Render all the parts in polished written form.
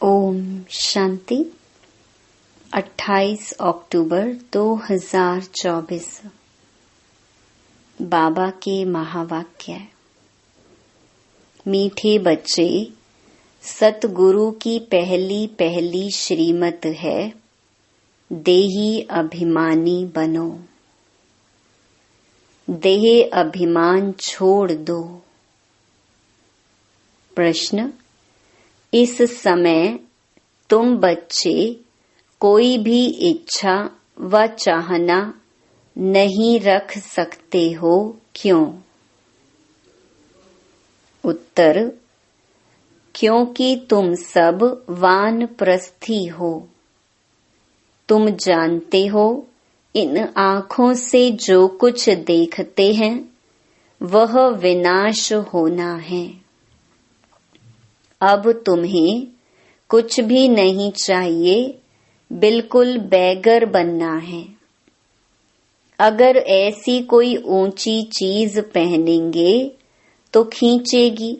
ओम शांति। 28 अक्टूबर 2024। बाबा के महावाक्य। मीठे बच्चे, सतगुरु की पहली पहली श्रीमत है, देही अभिमानी बनो। देह अभिमान छोड़ दो। प्रश्न। इस समय तुम बच्चे कोई भी इच्छा व चाहना नहीं रख सकते हो, क्यों? उत्तर। क्योंकि तुम सब वानप्रस्थी हो। तुम जानते हो, इन आँखों से जो कुछ देखते हैं वह विनाश होना है। अब तुम्हें कुछ भी नहीं चाहिए, बिल्कुल बेगर बनना है। अगर ऐसी कोई ऊंची चीज पहनेंगे तो खींचेगी,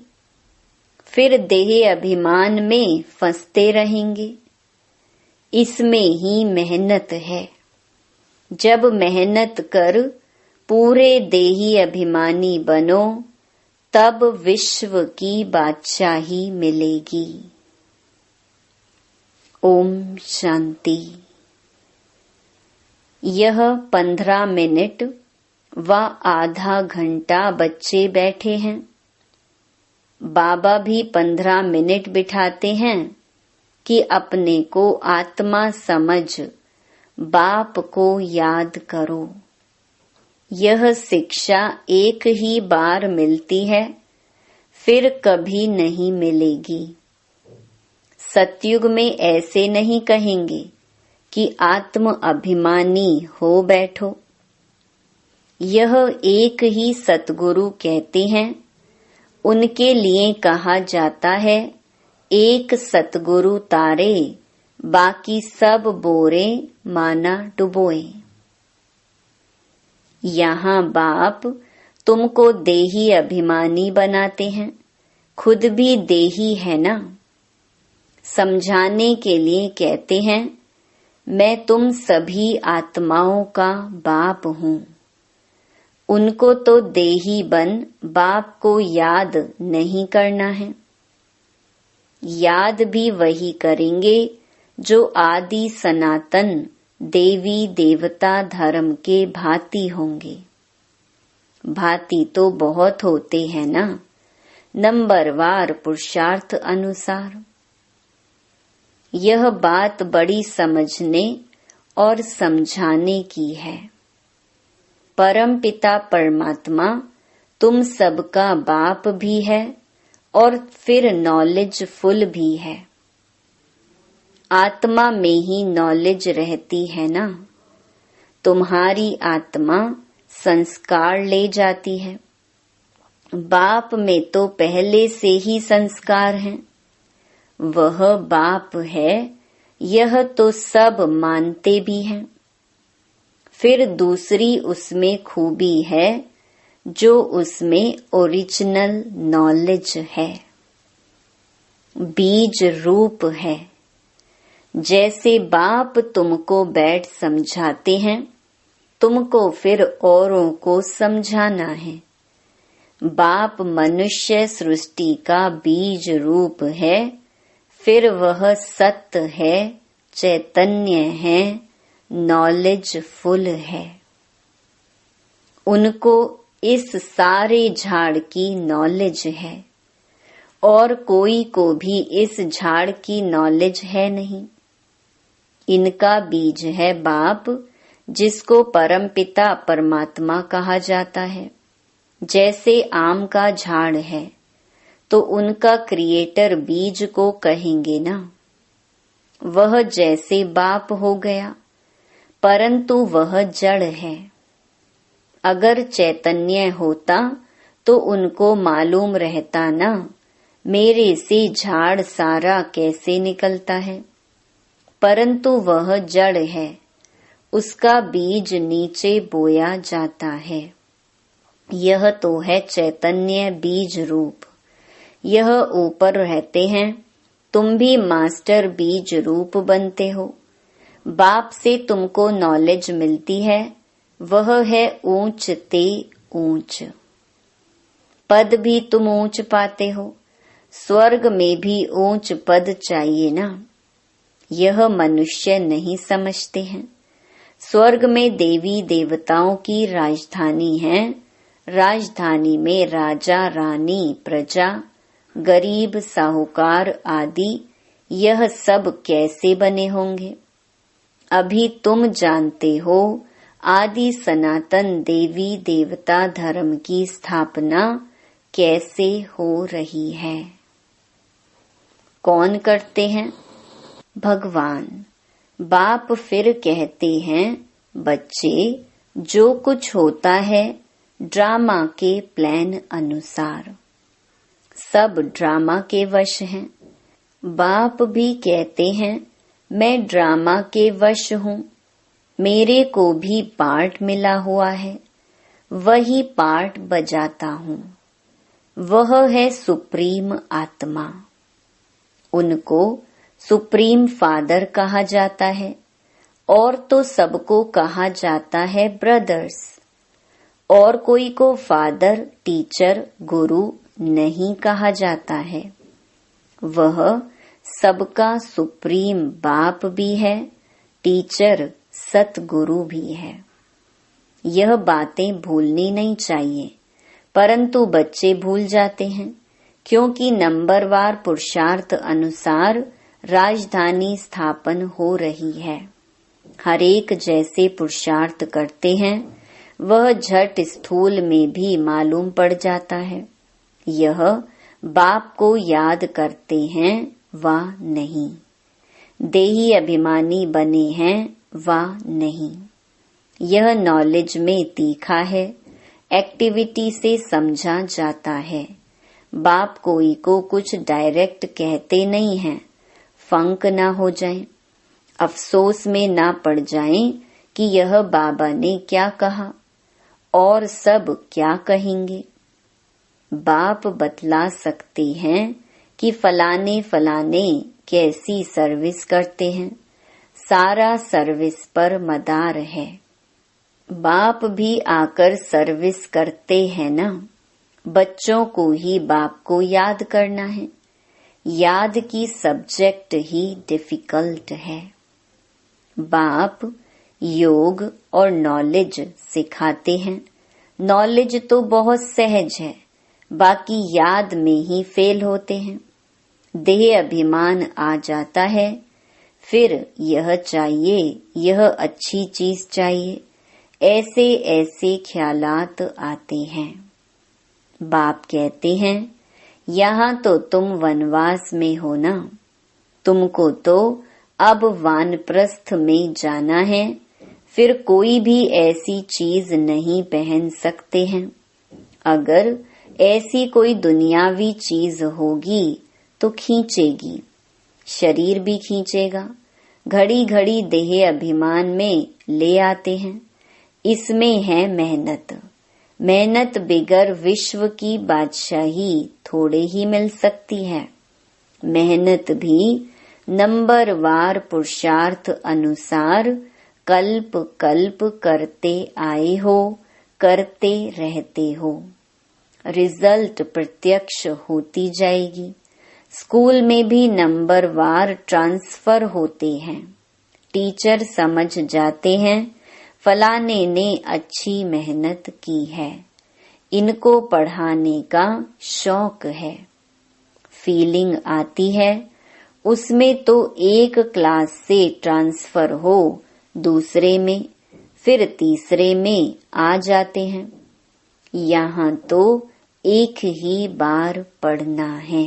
फिर देह अभिमान में फंसते रहेंगे। इसमें ही मेहनत है। जब मेहनत कर पूरे देही अभिमानी बनो, तब विश्व की बादशाही मिलेगी। ओम शांति। यह 15 मिनट व आधा घंटा बच्चे बैठे हैं। बाबा भी 15 मिनट बिठाते हैं कि अपने को आत्मा समझ बाप को याद करो। यह शिक्षा एक ही बार मिलती है, फिर कभी नहीं मिलेगी। सतयुग में ऐसे नहीं कहेंगे कि आत्म अभिमानी हो बैठो। यह एक ही सतगुरु कहते हैं। उनके लिए कहा जाता है, एक सतगुरु तारे, बाकी सब बोरे माना डुबोए। यहाँ बाप तुमको देही अभिमानी बनाते हैं, खुद भी देही है ना। समझाने के लिए कहते हैं, मैं तुम सभी आत्माओं का बाप हूँ। उनको तो देही बन बाप को याद नहीं करना है। याद भी वही करेंगे जो आदि सनातन देवी देवता धर्म के भांति होंगे। भांति तो बहुत होते हैं ना, नंबरवार पुरुषार्थ अनुसार। यह बात बड़ी समझने और समझाने की है। परम पिता परमात्मा तुम सबका बाप भी है और फिर नॉलेज फुल भी है। आत्मा में ही नॉलेज रहती है ना। तुम्हारी आत्मा संस्कार ले जाती है। बाप में तो पहले से ही संस्कार हैं। वह बाप है, यह तो सब मानते भी हैं। फिर दूसरी उसमें खूबी है, जो उसमें ओरिजिनल नॉलेज है, बीज रूप है। जैसे बाप तुमको बैठ समझाते हैं, तुमको फिर औरों को समझाना है। बाप मनुष्य सृष्टि का बीज रूप है, फिर वह सत्य है, चैतन्य है, नॉलेज फुल है। उनको इस सारे झाड़ की नॉलेज है और कोई को भी इस झाड़ की नॉलेज है नहीं। इनका बीज है बाप, जिसको परम पिता परमात्मा कहा जाता है। जैसे आम का झाड़ है तो उनका क्रिएटर बीज को कहेंगे ना। वह जैसे बाप हो गया, परंतु वह जड़ है। अगर चैतन्य होता तो उनको मालूम रहता ना, मेरे से झाड़ सारा कैसे निकलता है। परंतु वह जड़ है, उसका बीज नीचे बोया जाता है। यह तो है चैतन्य बीज रूप। यह ऊपर रहते हैं, तुम भी मास्टर बीज रूप बनते हो। बाप से तुमको नॉलेज मिलती है, वह है ऊंच ते ऊंच। पद भी तुम ऊंच पाते हो, स्वर्ग में भी ऊंच पद चाहिए ना। यह मनुष्य नहीं समझते हैं। स्वर्ग में देवी देवताओं की राजधानी है। राजधानी में राजा रानी प्रजा गरीब साहूकार आदि यह सब कैसे बने होंगे। अभी तुम जानते हो आदि सनातन देवी देवता धर्म की स्थापना कैसे हो रही है। कौन करते हैं? भगवान। बाप फिर कहते हैं, बच्चे जो कुछ होता है ड्रामा के प्लान अनुसार। सब ड्रामा के वश हैं। बाप भी कहते हैं, मैं ड्रामा के वश हूँ। मेरे को भी पार्ट मिला हुआ है, वही पार्ट बजाता हूँ। वह है सुप्रीम आत्मा। उनको सुप्रीम फादर कहा जाता है, और तो सबको कहा जाता है ब्रदर्स। और कोई को फादर, टीचर, गुरु नहीं कहा जाता है। वह सबका सुप्रीम बाप भी है, टीचर सतगुरु भी है। यह बातें भूलनी नहीं चाहिए, परंतु बच्चे भूल जाते हैं, क्योंकि नंबरवार पुरुषार्थ अनुसार राजधानी स्थापन हो रही है। हरेक जैसे पुरुषार्थ करते हैं वह झट स्थूल में भी मालूम पड़ जाता है। यह बाप को याद करते हैं वा नहीं, देही अभिमानी बने हैं वा नहीं। यह नॉलेज में तीखा है, एक्टिविटी से समझा जाता है। बाप कोई को कुछ डायरेक्ट कहते नहीं हैं, फंक ना हो जाएं, अफसोस में ना पड़ जाएं कि यह बाबा ने क्या कहा और सब क्या कहेंगे। बाप बतला सकते हैं कि फलाने फलाने कैसी सर्विस करते हैं, सारा सर्विस पर मदार है। बाप भी आकर सर्विस करते हैं ना। बच्चों को ही बाप को याद करना है। याद की सब्जेक्ट ही डिफिकल्ट है। बाप योग और नॉलेज सिखाते हैं। नॉलेज तो बहुत सहज है, बाकी याद में ही फेल होते हैं। देह अभिमान आ जाता है, फिर यह चाहिए, यह अच्छी चीज चाहिए, ऐसे ऐसे ख्यालात आते हैं। बाप कहते हैं, यहाँ तो तुम वनवास में हो ना, तुमको तो अब वानप्रस्थ में जाना है, फिर कोई भी ऐसी चीज नहीं पहन सकते हैं। अगर ऐसी कोई दुनियावी चीज होगी तो खींचेगी, शरीर भी खींचेगा। घड़ी घड़ी देह अभिमान में ले आते हैं। इसमें है मेहनत। मेहनत बिगर विश्व की बादशाही थोड़े ही मिल सकती है। मेहनत भी नंबरवार पुरुषार्थ अनुसार कल्प कल्प करते आए हो, करते रहते हो। रिजल्ट प्रत्यक्ष होती जाएगी। स्कूल में भी नंबरवार ट्रांसफर होते हैं। टीचर समझ जाते हैं फलाने ने अच्छी मेहनत की है, इनको पढ़ाने का शौक है। फीलिंग आती है, उसमें तो एक क्लास से ट्रांसफर हो दूसरे में, फिर तीसरे में आ जाते हैं। यहाँ तो एक ही बार पढ़ना है।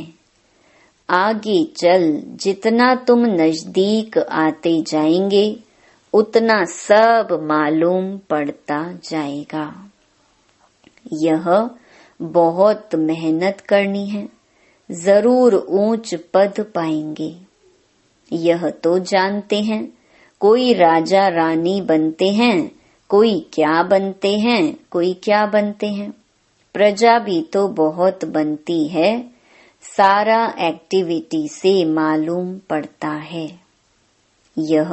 आगे चल जितना तुम नजदीक आते जाएंगे उतना सब मालूम पड़ता जाएगा। यह बहुत मेहनत करनी है, जरूर ऊंच पद पाएंगे। यह तो जानते हैं, कोई राजा रानी बनते हैं, कोई क्या बनते हैं, कोई क्या बनते हैं। प्रजा भी तो बहुत बनती है, सारा एक्टिविटी से मालूम पड़ता है। यह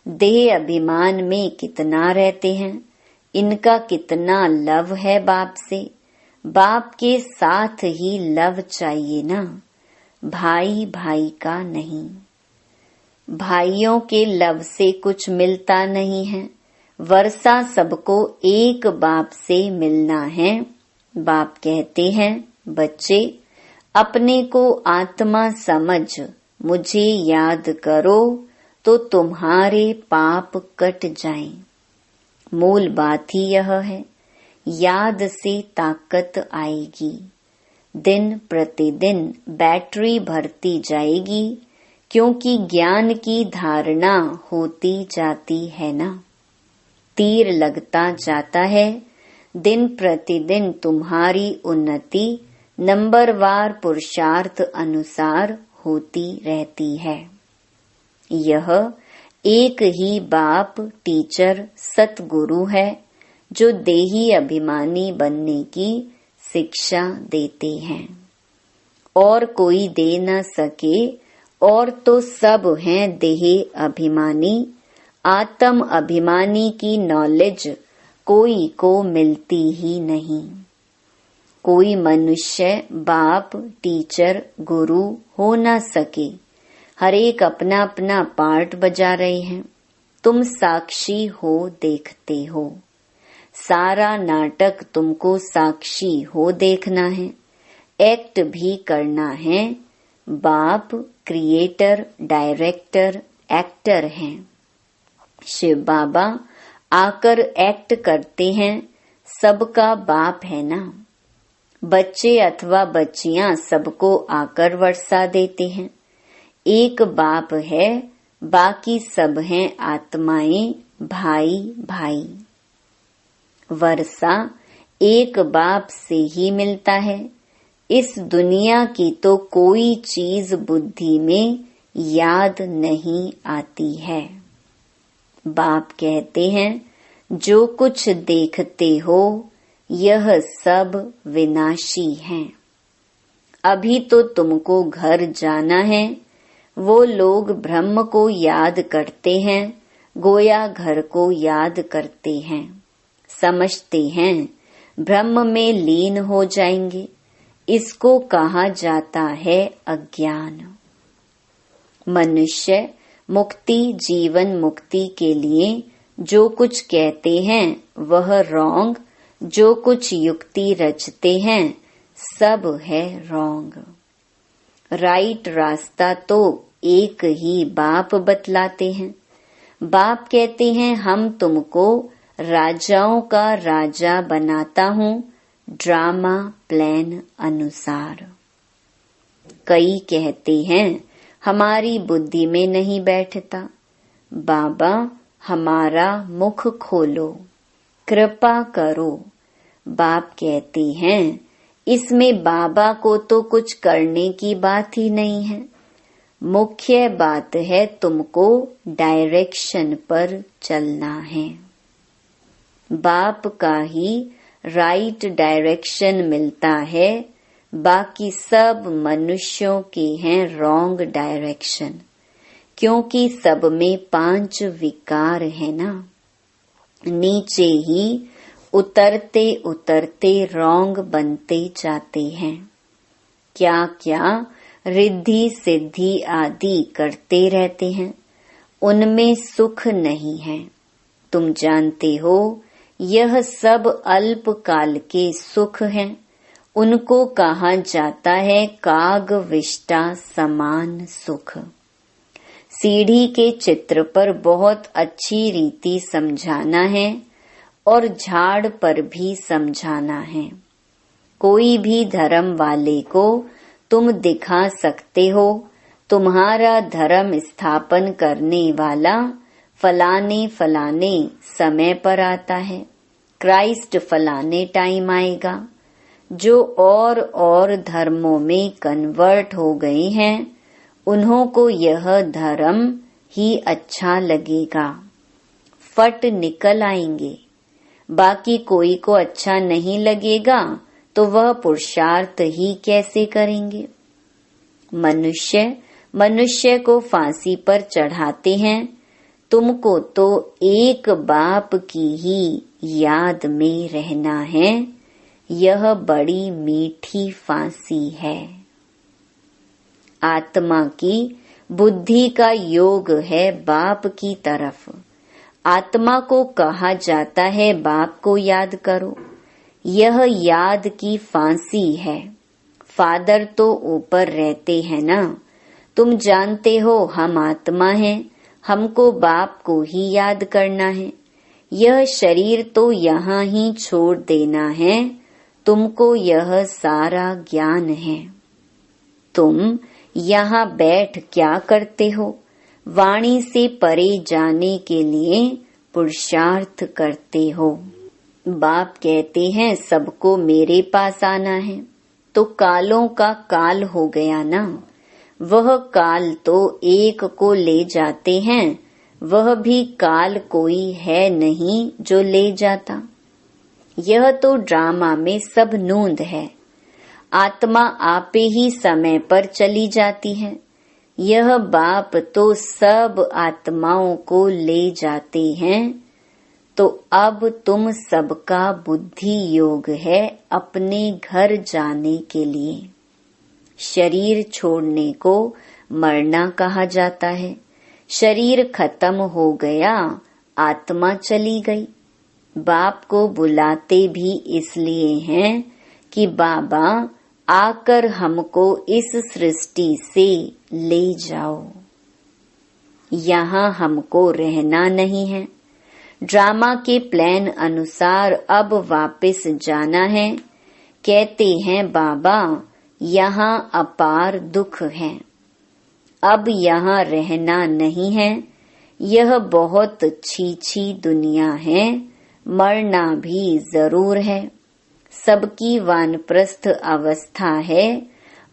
देह अभिमान में कितना रहते हैं, इनका कितना लव है बाप से। बाप के साथ ही लव चाहिए ना, भाई भाई का नहीं। भाइयों के लव से कुछ मिलता नहीं है। वर्षा सबको एक बाप से मिलना है। बाप कहते हैं, बच्चे अपने को आत्मा समझ मुझे याद करो तो तुम्हारे पाप कट जाएं। मूल बात ही यह है, याद से ताकत आएगी। दिन प्रतिदिन बैटरी भरती जाएगी, क्योंकि ज्ञान की धारणा होती जाती है ना। तीर लगता जाता है। दिन प्रतिदिन तुम्हारी उन्नति नंबरवार पुरुषार्थ अनुसार होती रहती है। यह एक ही बाप टीचर सतगुरु है, जो देही अभिमानी बनने की शिक्षा देते हैं। और कोई दे न सके, और तो सब हैं देह अभिमानी। आत्म अभिमानी की नॉलेज कोई को मिलती ही नहीं। कोई मनुष्य बाप टीचर गुरु हो न सके। हर एक अपना अपना पार्ट बजा रहे हैं। तुम साक्षी हो, देखते हो। सारा नाटक तुमको साक्षी हो देखना है, एक्ट भी करना है। बाप क्रिएटर, डायरेक्टर, एक्टर हैं। शिव बाबा आकर एक्ट करते हैं, सबका बाप है ना। बच्चे अथवा बच्चियां सबको आकर वर्षा देते हैं। एक बाप है, बाकी सब हैं आत्माएं, भाई भाई। वर्षा एक बाप से ही मिलता है। इस दुनिया की तो कोई चीज बुद्धि में याद नहीं आती है। बाप कहते हैं, जो कुछ देखते हो यह सब विनाशी है। अभी तो तुमको घर जाना है। वो लोग ब्रह्म को याद करते हैं, गोया घर को याद करते हैं। समझते हैं ब्रह्म में लीन हो जाएंगे। इसको कहा जाता है अज्ञान। मनुष्य मुक्ति, जीवन मुक्ति के लिए जो कुछ कहते हैं वह रॉन्ग, जो कुछ युक्ति रचते हैं सब है रॉन्ग। राइट रास्ता तो एक ही बाप बतलाते हैं। बाप कहते हैं, हम तुमको राजाओं का राजा बनाता हूँ, ड्रामा प्लान अनुसार। कई कहते हैं हमारी बुद्धि में नहीं बैठता। बाबा हमारा मुख खोलो, कृपा करो। बाप कहते हैं, इसमें बाबा को तो कुछ करने की बात ही नहीं है। मुख्य बात है तुमको डायरेक्शन पर चलना है। बाप का ही राइट डायरेक्शन मिलता है, बाकी सब मनुष्यों के हैं रॉन्ग डायरेक्शन, क्योंकि सब में 5 विकार है ना। नीचे ही उतरते उतरते रॉन्ग बनते जाते हैं। क्या क्या रिद्धि सिद्धि आदि करते रहते हैं, उनमें सुख नहीं है। तुम जानते हो यह सब अल्प काल के सुख हैं। उनको कहा जाता है काग विष्टा समान सुख। सीढ़ी के चित्र पर बहुत अच्छी रीति समझाना है और झाड़ पर भी समझाना है। कोई भी धर्म वाले को तुम दिखा सकते हो, तुम्हारा धर्म स्थापन करने वाला फलाने फलाने समय पर आता है, क्राइस्ट फलाने टाइम आएगा। जो और धर्मों में कन्वर्ट हो गए हैं, उन्हों को यह धर्म ही अच्छा लगेगा, फट निकल आएंगे। बाकी कोई को अच्छा नहीं लगेगा तो वह पुरुषार्थ ही कैसे करेंगे। मनुष्य को फांसी पर चढ़ाते हैं। तुमको तो एक बाप की ही याद में रहना है। यह बड़ी मीठी फांसी है। आत्मा की बुद्धि का योग है बाप की तरफ। आत्मा को कहा जाता है बाप को याद करो। यह याद की फांसी है। फादर तो ऊपर रहते हैं ना। तुम जानते हो हम आत्मा हैं, हमको बाप को ही याद करना है। यह शरीर तो यहाँ ही छोड़ देना है। तुमको यह सारा ज्ञान है। तुम यहाँ बैठ क्या करते हो? वाणी से परे जाने के लिए पुरुषार्थ करते हो। बाप कहते हैं सबको मेरे पास आना है। तो कालों का काल हो गया ना। वह काल तो एक को ले जाते हैं। वह भी काल कोई है नहीं जो ले जाता। यह तो ड्रामा में सब नूंद है। आत्मा आपे ही समय पर चली जाती है। यह बाप तो सब आत्माओं को ले जाते हैं। तो अब तुम सबका बुद्धि योग है अपने घर जाने के लिए। शरीर छोड़ने को मरना कहा जाता है। शरीर खत्म हो गया, आत्मा चली गई। बाप को बुलाते भी इसलिए हैं कि बाबा आकर हमको इस सृष्टि से ले जाओ। यहाँ हमको रहना नहीं है। ड्रामा के प्लान अनुसार अब वापस जाना है। कहते हैं बाबा यहाँ अपार दुख है, अब यहाँ रहना नहीं है। यह बहुत छी दुनिया है, मरना भी जरूर है। सबकी वानप्रस्थ अवस्था है,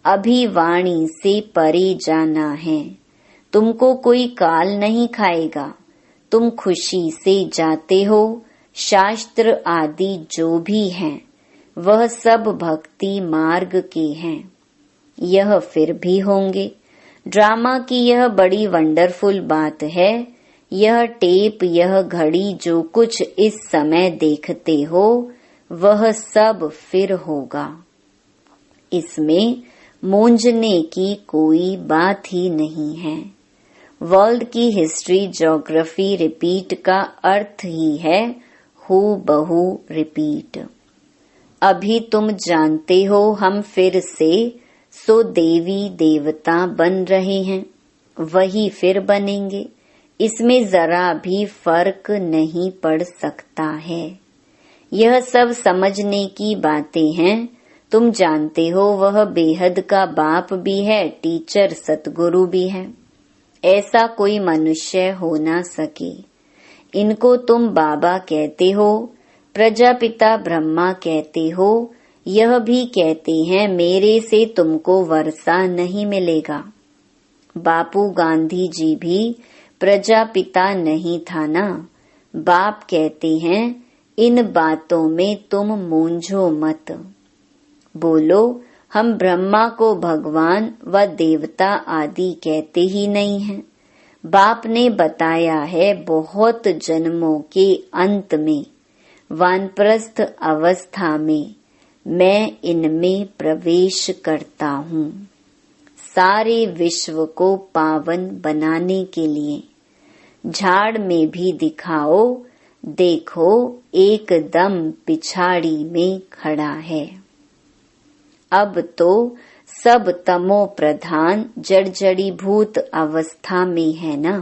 अभी वाणी से परे जाना है। तुमको कोई काल नहीं खाएगा, तुम खुशी से जाते हो। शास्त्र आदि जो भी हैं, वह सब भक्ति मार्ग के हैं। यह फिर भी होंगे। ड्रामा की यह बड़ी वंडरफुल बात है। यह टेप, यह घड़ी, जो कुछ इस समय देखते हो, वह सब फिर होगा। इसमें मूंझने की कोई बात ही नहीं है। वर्ल्ड की हिस्ट्री, ज्योग्राफी रिपीट का अर्थ ही है हू बहू रिपीट। अभी तुम जानते हो हम फिर से सो देवी देवता बन रहे हैं, वही फिर बनेंगे। इसमें जरा भी फर्क नहीं पड़ सकता है। यह सब समझने की बातें हैं। तुम जानते हो वह बेहद का बाप भी है, टीचर सतगुरु भी है। ऐसा कोई मनुष्य हो ना सके। इनको तुम बाबा कहते हो, प्रजापिता ब्रह्मा कहते हो। यह भी कहते हैं मेरे से तुमको वर्षा नहीं मिलेगा। बापू गांधी जी भी प्रजापिता नहीं था ना। बाप कहते हैं इन बातों में तुम मूंझो मत। बोलो हम ब्रह्मा को भगवान व देवता आदि कहते ही नहीं हैं। बाप ने बताया है बहुत जन्मों के अंत में, वानप्रस्थ अवस्था में मैं इनमें प्रवेश करता हूँ, सारे विश्व को पावन बनाने के लिए। झाड़ में भी दिखाओ, देखो एकदम पिछाड़ी में खड़ा है। अब तो सब तमो प्रधान जड़जड़ीभूत अवस्था में है ना।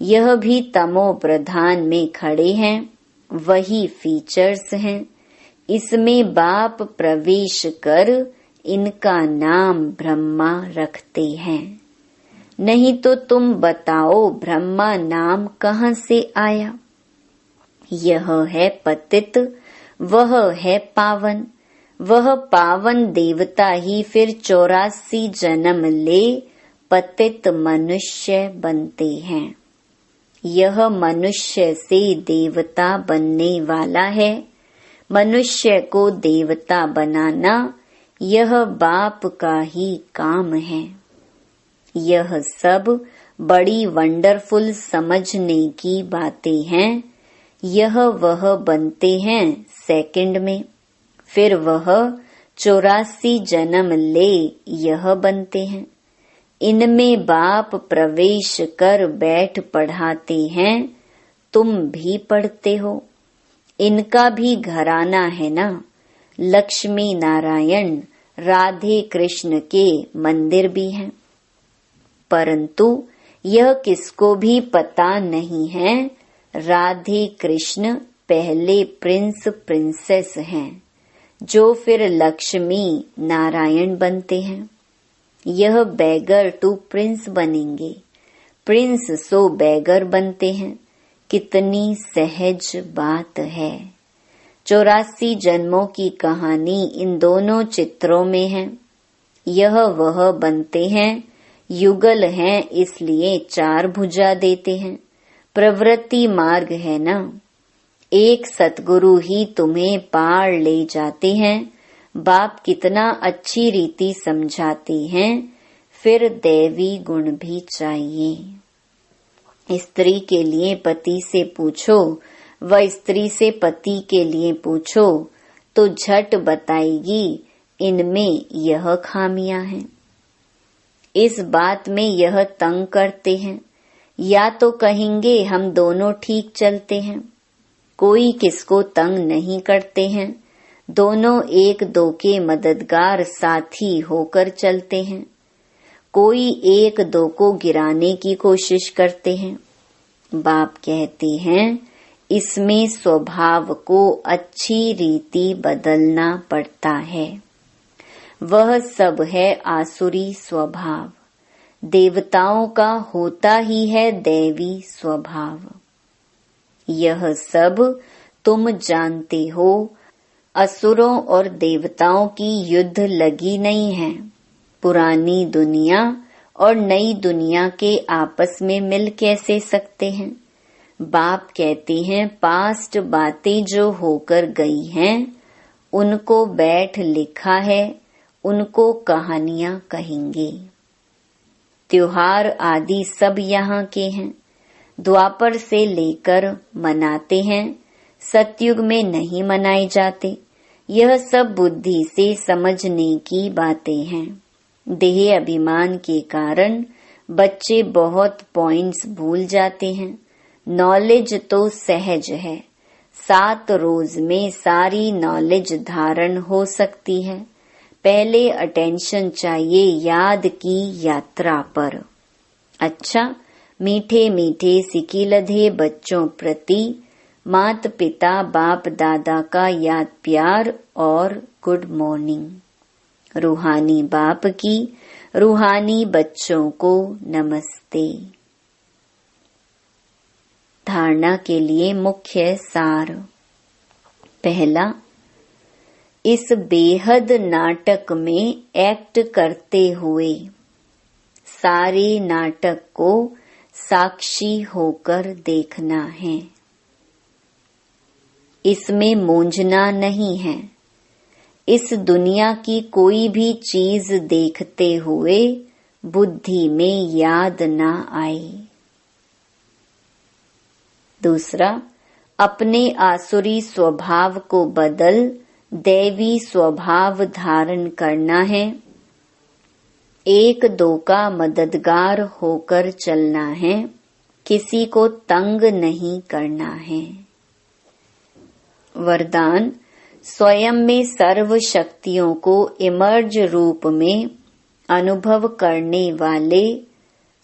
यह भी तमो प्रधान में खड़े हैं, वही फीचर्स हैं। इसमें बाप प्रवेश कर इनका नाम ब्रह्मा रखते हैं। नहीं तो तुम बताओ ब्रह्मा नाम कहाँ से आया? यह है पतित, वह है पावन। वह पावन देवता ही फिर 84 जन्म ले पतित मनुष्य बनते हैं। यह मनुष्य से देवता बनने वाला है। मनुष्य को देवता बनाना यह बाप का ही काम है। यह सब बड़ी वंडरफुल समझने की बातें हैं। यह वह बनते हैं सेकंड में, फिर वह 84 जन्म ले यह बनते हैं। इनमें बाप प्रवेश कर बैठ पढ़ाते हैं, तुम भी पढ़ते हो। इनका भी घराना है ना, लक्ष्मी नारायण राधे कृष्ण के मंदिर भी हैं। परंतु यह किसको भी पता नहीं है, राधे कृष्ण पहले प्रिंस प्रिंसेस हैं, जो फिर लक्ष्मी नारायण बनते हैं। यह बैगर टू प्रिंस बनेंगे, प्रिंस सो बैगर बनते हैं। कितनी सहज बात है। 84 जन्मों की कहानी इन दोनों चित्रों में है। यह वह बनते हैं, युगल हैं इसलिए 4 भुजा देते हैं। प्रवृत्ति मार्ग है ना, एक सतगुरु ही तुम्हें पार ले जाते हैं। बाप कितना अच्छी रीति समझाते हैं। फिर दैवी गुण भी चाहिए। स्त्री के लिए पति से पूछो व स्त्री से पति के लिए पूछो तो झट बताएगी इनमें यह खामियां हैं। इस बात में यह तंग करते हैं, या तो कहेंगे हम दोनों ठीक चलते हैं। कोई किसको तंग नहीं करते हैं, दोनों एक दो के मददगार साथी होकर चलते हैं। कोई एक दो को गिराने की कोशिश करते हैं। बाप कहते हैं इसमें स्वभाव को अच्छी रीति बदलना पड़ता है। वह सब है आसुरी स्वभाव, देवताओं का होता ही है दैवी स्वभाव। यह सब तुम जानते हो। असुरों और देवताओं की युद्ध लगी नहीं है। पुरानी दुनिया और नई दुनिया के आपस में मिल कैसे सकते हैं। बाप कहते हैं पास्ट बातें जो होकर गई हैं उनको बैठ लिखा है, उनको कहानियां कहेंगे। त्योहार आदि सब यहाँ के हैं, द्वापर से लेकर मनाते हैं, सतयुग में नहीं मनाए जाते। यह सब बुद्धि से समझने की बातें हैं। देह अभिमान के कारण बच्चे बहुत पॉइंट्स भूल जाते हैं। नॉलेज तो सहज है, 7 रोज में सारी नॉलेज धारण हो सकती है। पहले अटेंशन चाहिए याद की यात्रा पर। अच्छा, मीठे मीठे सिकिलधे बच्चों प्रति माता पिता बाप दादा का याद प्यार और गुड मॉर्निंग। रूहानी बाप की रूहानी बच्चों को नमस्ते। धारणा के लिए मुख्य सार। पहला, इस बेहद नाटक में एक्ट करते हुए सारे नाटक को साक्षी होकर देखना है। इसमें मूंझना नहीं है। इस दुनिया की कोई भी चीज देखते हुए बुद्धि में याद ना आए। दूसरा, अपने आसुरी स्वभाव को बदल दैवी स्वभाव धारण करना है। एक दो का मददगार होकर चलना है, किसी को तंग नहीं करना है। वरदान, स्वयं में सर्व शक्तियों को इमर्ज रूप में अनुभव करने वाले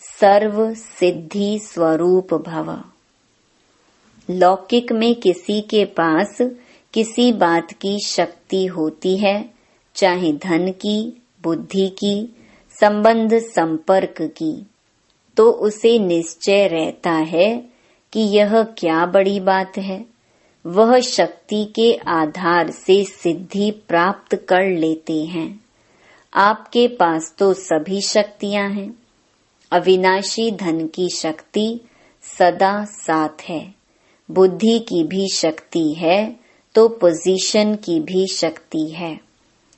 सर्व सिद्धि स्वरूप भव। लौकिक में किसी के पास किसी बात की शक्ति होती है, चाहे धन की, बुद्धि की, संबंध संपर्क की, तो उसे निश्चय रहता है कि यह क्या बड़ी बात है। वह शक्ति के आधार से सिद्धि प्राप्त कर लेते हैं। आपके पास तो सभी शक्तियां हैं। अविनाशी धन की शक्ति सदा साथ है, बुद्धि की भी शक्ति है तो पोजीशन की भी शक्ति है।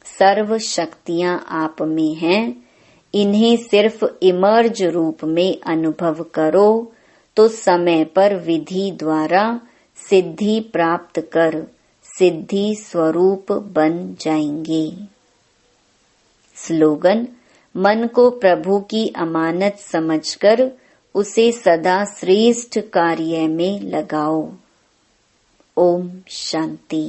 सर्व शक्तियां आप में हैं, इन्हें सिर्फ इमर्ज रूप में अनुभव करो तो समय पर विधि द्वारा सिद्धि प्राप्त कर सिद्धि स्वरूप बन जाएंगे। स्लोगन: मन को प्रभु की अमानत समझकर उसे सदा श्रेष्ठ कार्य में लगाओ। ओम शांति।